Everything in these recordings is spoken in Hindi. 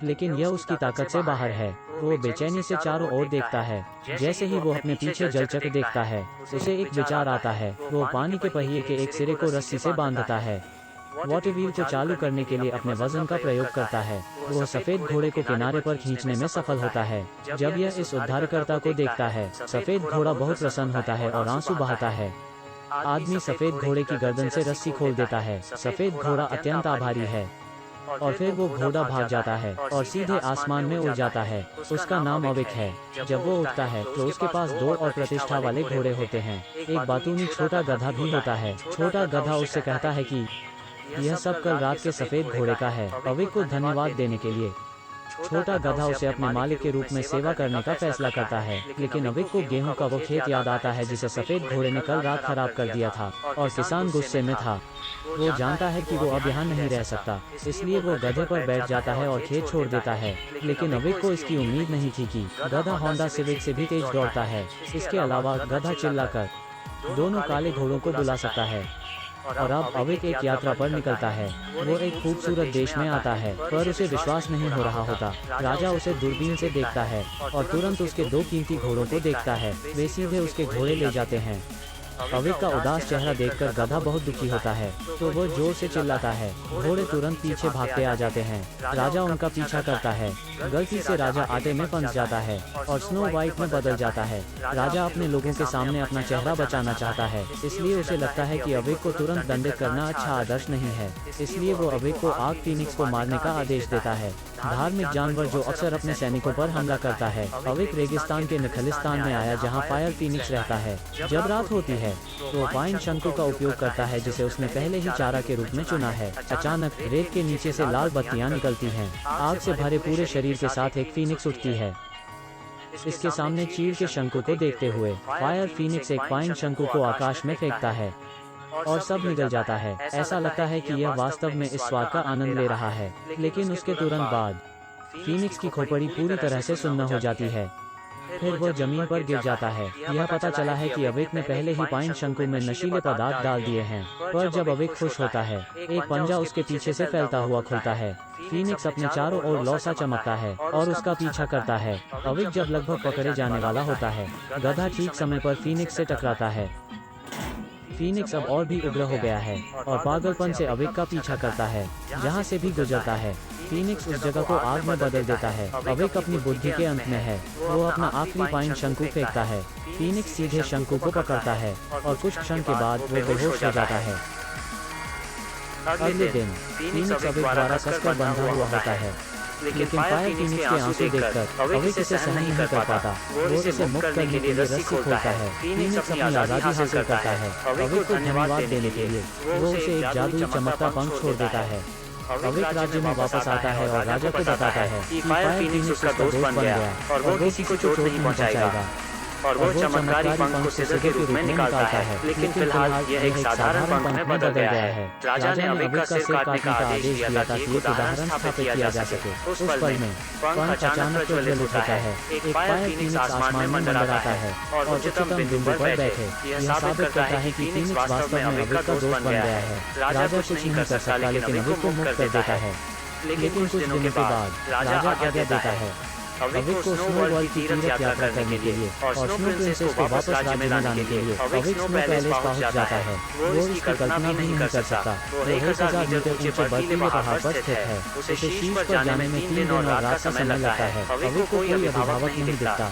लेकिन यह उसकी ताकत से बाहर है। वो बेचैनी से चारों ओर देखता है। जैसे ही वो अपने पीछे जलचक्र देखता है, उसे एक विचार आता है। वो पानी के पहिए के एक सिरे को रस्सी से बांधता है। वाटर व्हील को चालू करने के लिए अपने वजन का प्रयोग करता है। वो सफेद घोड़े को किनारे पर खींचने में सफल होता है। जब यह इस उद्धारकर्ता को देखता है, सफेद घोड़ा बहुत प्रसन्न होता है और आंसू बहाता है। आदमी सफेद घोड़े की गर्दन से रस्सी खोल देता है। सफेद घोड़ा अत्यंत आभारी है और फिर वो घोड़ा भाग जाता है और सीधे आसमान में उड़ जाता है। उसका नाम अविक है। जब वो उठता है तो उसके पास 2 और प्रतिष्ठा वाले घोड़े होते हैं। एक बातूनी छोटा गधा भी होता है। छोटा गधा उससे कहता है कि यह सब कल रात के सफेद घोड़े का है। अविक को धन्यवाद देने के लिए छोटा गधा उसे अपने मालिक के रूप में सेवा करने का फैसला करता है। लेकिन अविक को गेहूं का वो खेत याद आता है जिसे सफेद घोड़े ने कल रात खराब कर दिया था और किसान गुस्से में था। वो जानता है कि वो अब यहाँ नहीं रह सकता, इसलिए वो गधे पर बैठ जाता है और खेत छोड़ देता है। लेकिन अविक को इसकी उम्मीद नहीं थी कि गधा होंडा सिविक से भी तेज दौड़ता है। इसके अलावा गधा चिल्लाकर दोनों काले घोड़ों को बुला सकता है। और अब अविक एक यात्रा पर निकलता है। वो एक खूबसूरत देश में आता है, पर उसे विश्वास नहीं हो रहा होता। राजा उसे दूरबीन से देखता है और तुरंत उसके 2 कीमती घोड़ों को देखता है। वे सीधे उसके घोड़े ले जाते हैं। अविक का उदास चेहरा देखकर गधा बहुत दुखी होता है, तो वो जोर से चिल्लाता है। घोड़े तुरंत पीछे भागते आ जाते हैं। राजा उनका पीछा करता है। गलती से राजा आटे में फंस जाता है और स्नो वाइट में बदल जाता है। राजा अपने लोगों के सामने अपना चेहरा बचाना चाहता है, इसलिए उसे लगता है कि अविक को तुरंत दंडित करना अच्छा आदर्श नहीं है। इसलिए वो अविक को आग फीनिक्स को मारने का आदेश देता है। धार्मिक जानवर जो अक्सर अपने सैनिकों पर हमला करता है। अविक रेगिस्तान के निखलिस्तान में आया जहाँ फायर फीनिक्स रहता है। जब रात होती है तो पाइन शंकु का उपयोग करता है जिसे उसने पहले ही चारा के रूप में चुना है। अचानक रेत के नीचे से लाल बत्तियां निकलती हैं। आग से भरे पूरे शरीर के साथ एक फीनिक्स उठती है। इसके सामने चीड़ के शंकु को देखते हुए फायर फीनिक्स एक पाइन शंकु को आकाश में फेंकता है और सब निकल जाता है। ऐसा लगता है कि यह वास्तव में इस स्वाद का आनंद ले रहा है। लेकिन उसके तुरंत बाद फीनिक्स की खोपड़ी पूरी तरह से सुन्न हो जाती है। फिर वो जमीन पर गिर जाता है। यह पता चला है कि अविक ने पहले ही पाइन शंकु में नशीले पदार्थ डाल दिए हैं। पर जब अविक खुश होता है, एक पंजा उसके पीछे से फैलता हुआ खुलता है। फीनिक्स अपने चारों ओर लौसा चमकता है और उसका पीछा करता है। अविक जब लगभग पकड़े जाने वाला होता है, गधा ठीक समय पर फीनिक्स से टकराता है। फीनिक्स अब और भी उग्र हो गया है और पागलपन से अविक का पीछा करता है। जहाँ से भी गुजरता है, फीनिक्स उस जगह को आग में बदल देता है। अविक अपनी बुद्धि के अंत में है। वो अपना आखिरी पाइन शंकु फेंकता है। फीनिक्स सीधे शंकु को पकड़ता है और कुछ क्षण के बाद वो बेहोश हो जाता है। अगले दिन फीनिक्स अविक द्वारा कसकर बंधा हुआ होता है। लेकिन फायर फीनिक्स के आंसू देखकर अविक इसे सहन नहीं कर पाता। वो इसे मुक्त करने के लिए रस्सी खोलता है। फीनिक्स अपनी आज़ादी हासिल करता है। अविक को धन्यवाद देने के लिए वो उसे एक जादुई चमकता पंख छोड़ देता है। अविक राज्य में वापस आता है और राजा को बताता है कि फायर फीनिक्स उसका दोस्त बन गया और वो किसी को चोट नहीं पहुंचाएगा। और वो चमत्कारी पंख को सिजर के रूप में निकालता है। लेकिन फिलहाल यह एक साधारण पंख में बदल गया है। राजा ने अविक का सिर काटने का आदेश दिया था ताकि एक उदाहरण स्थापित किया जा सके। उस पल में पंख अचानक प्रज्वलित होता है। एक फायर फीनिक्स आसमान में मंडराता है और उच्चतम बिंदु पर बैठे। यह साबित करता है कि फीनिक्स वास्तव में अविक का दोस्त बन गया है। राजा कुछ नहीं कर सकता, लेकिन अविक को मुक्त कर देता है। लेकिन कुछ दिनों के बाद राजा आज्ञा देता है अविक को स्नो वर्ल्ड की तीर्थ यात्रा करने के लिए और स्नो प्रिंसेस को वापस राज्य में लाने के लिए। अविक स्नो पैलेस पहुंच जाता है। वो इसकी कल्पना भी नहीं कर सकता। वो 1000 मीटर ऊंचे बर्फीले पहाड़ पर स्थित है। उसे शीर्ष पर जाने में 3 दिन और रात का समय लगता है। अविक को कोई अभिभावक नहीं दिखता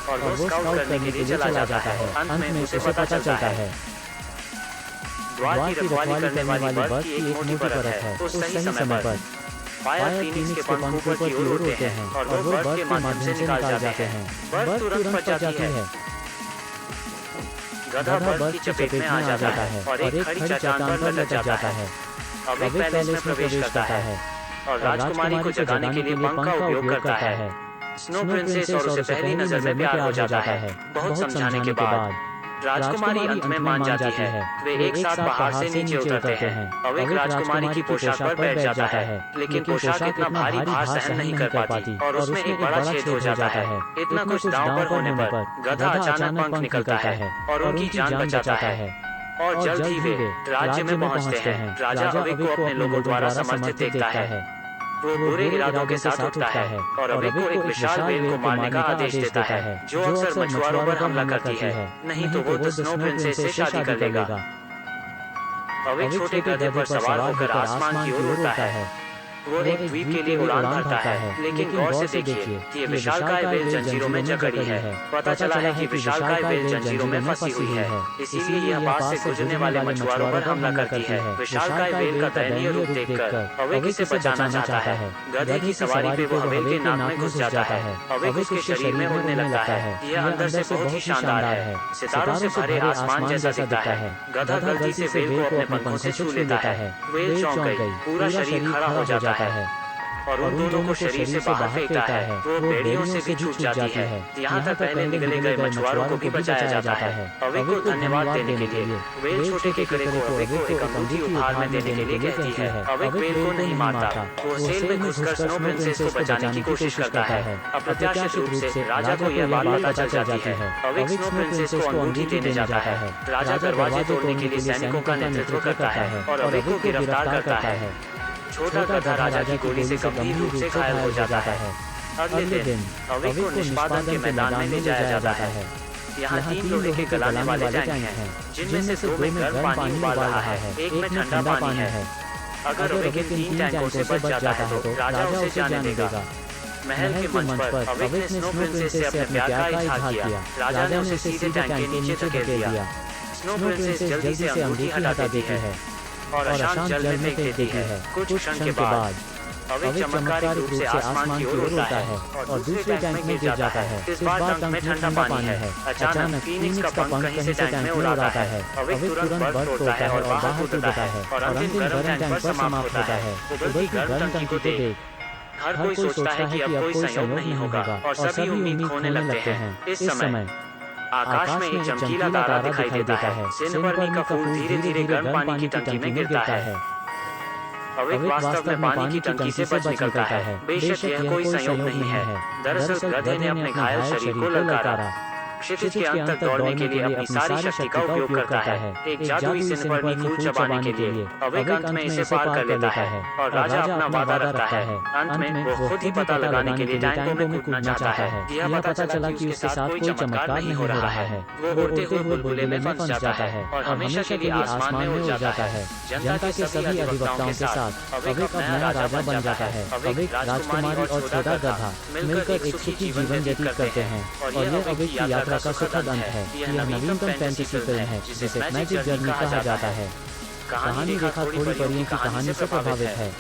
और वो स्काउट करने के लिए चला जाता है। अंत में उसे पता चलता है द्वार की रखवाली करने वाली बर्फ की एक मोटी परत है। उस सही समय पर फायर फीनिक्स के पंख ऊपर की ओर उड़ते हैं और वो बर्फ के माध्यम से निकाल जाते हैं। बर्फ तुरंत फट जाती है। गधा बर्फ की चपेट में आ जाता है और एक खड़ी चट्टान पर लटक जाता है। अविक पैलेस में प्रवेश करता है और राजकुमारी को जगाने के लिए पंख का उपयोग करता है। स्नो प्रिंसेस और उसे पहली नजर में प्यार हो जाता है। बहुत समझाने के बाद राजकुमारी अंत में मान जाती है। वे एक साथ पहाड़ से नीचे उतरते हैं। अविक राजकुमारी की पोशाक पर बैठ जाता है, लेकिन पोशाक इतना भारी भार सहन नहीं कर पाती और उसमें एक बड़ा छेद हो जाता है। इतना कुछ दांव पर होने पर गधा अचानक पंख निकलता है और उनकी जान बचाता है। और जल्द ही वे राज्य में पहुंचते हैं। राजा अविक को अपने लोगों द्वारा समर्थित देखता है। वो बुरे इरादों के साथ उठता है और अविक को एक विशाल व्हेल को मारने का आदेश देता है, जो अक्सर मछुआरों पर हमला करती है। नहीं तो वो द स्नो प्रिंसेस से शादी कर लेगा। अविक छोटे गधे पर सवार होकर आसमान की ओर उड़ता है। वो एक द्वीप के लिए उड़ान भरता है, लेकिन गौर से देखिए कि ये विशालकाय व्हेल जंजीरों में जकड़ी है। पता चला है कि विशालकाय व्हेल जंजीरों में फंसी हुई है, इसीलिए यह पास से गुजरने वाले मछुआरों पर हमला करती है। विशालकाय व्हेल का दयनीय रूप देखकर अविक इसे बचाना चाहता है। गधे की सवारी पे वो व्हेल के नाक में घुस जाता है। अविक उसके शरीर में उड़ने लगता है। यह अंदर से बहुत ही शानदार है, सितारों से भरे आसमान जैसा दिखता है। गधा गलती से व्हेल को अपने पंखों से छू लेता है। व्हेल चौंक गई, पूरा शरीर खड़ा हो जाता है और उन दोनों को शरीर से बाहर फेंकता है। वो बेड़ियों से भी छूट जाती है। यहाँ तक पहले निगले गए मछुआरों को भी बचाया जाता है। अविक को धन्यवाद देने के लिए व्हेल छोटे केकड़े को अविक को एक अंगूठी उपहार में देने के लिए कहती है। अविक व्हेल को नहीं मारता, वो सेल में घुसकर स्नो प्रिंसेस को बचाने की कोशिश करता है। अप्रत्याशित रूप से राजा को यह बात पता चल जाती है। अविक स्नो प्रिंसेस को अंगूठी देने जाता है। राजा दरवाजे तोड़ने के लिए सैनिकों का नेतृत्व करता है और अविक को गिरफ्तार करता है। छोटा गधा राजा की गोली से गंभीर रूप से घायल हो जाता है। अगले दिन अविक को निष्पादन के मैदान में ले जाया जाता है। यहाँ 3 लोहे के गलाने वाले टैंक हैं, जिनमें से 2 में गर्म पानी उबाल रहा है, एक में ठंडा पानी है। अगर अविक इन 3 टैंकों से बच जाता है तो राजा उसे जाने देगा। महल के मंच पर अविक ने स्नो प्रिंसेस से अपने प्यार का इजहार किया। राजा ने उसे सीधे टैंक के नीचे धकेल दिया। स्नो प्रिंसेस जल्दी से अंगूठी हटा देती है और अशांत जल में फेंक देती है। कुछ क्षण के बाद अविक चमत्कारिक रूप से आसमान की ओर उड़ता है और दूसरे टैंक में गिर जाता है। इस बार टैंक में ठंडा पानी है। अचानक फीनिक्स का पंख कहीं से टैंक में उड़ाता है। अविक तुरंत बर्फ तोड़ता है और बाहर कूदता है और अंतिम गर्म टैंक पर समाप्त होता है। उबलती गर्म टंकी को देख हर कोई सोचता है कि अब कोई संयोग नहीं होगा और सभी उम्मीद खोने लगते हैं। इस समय आकाश में एक चमकीला तारा दिखाई देता है। सिनबर्नी का फूल धीरे धीरे गर्म पानी की टंकी में गिरता है। अविक वास्तव में पानी की टंकी से बच निकलता है। बेशक यह कोई संयोग नहीं है। दरअसल गधे ने अपने घायल शरीर को ललकारा। क्षितिज के अंत तक दौड़ने के लिए अपनी सारी शक्ति का उपयोग करता है। एक जादुई सिनबर्नी फूल चबाने के लिए अविक अंत में इसे पार कर लेता है और राजा अपना वादा रखता है। अंत में वो खुद ही पता लगाने के लिए टैंकों में कूदना चाहता है। यह पता चला कि उसके साथ कोई चमत्कार नहीं हो रहा है। वो उड़ते हुए बुलबुले में फंस जाता है और हमेशा के लिए आसमान में उड़ जाता है। जनता के सभी अधिवक्ताओं के साथ अविक अब नया राजा बन जाता है। अविक, राजकुमारी और छोटा गधा मिलकर एक सुखी जीवन व्यतीत करते हैं और यह अविक की यात्रा का सुखद अंत है। यह नवीनतम फैंटेसी फिल्म है जिसे मैजिक जर्नी कहा जाता है। कहानी रेखा थोड़ी परियों की कहानी से प्रभावित है।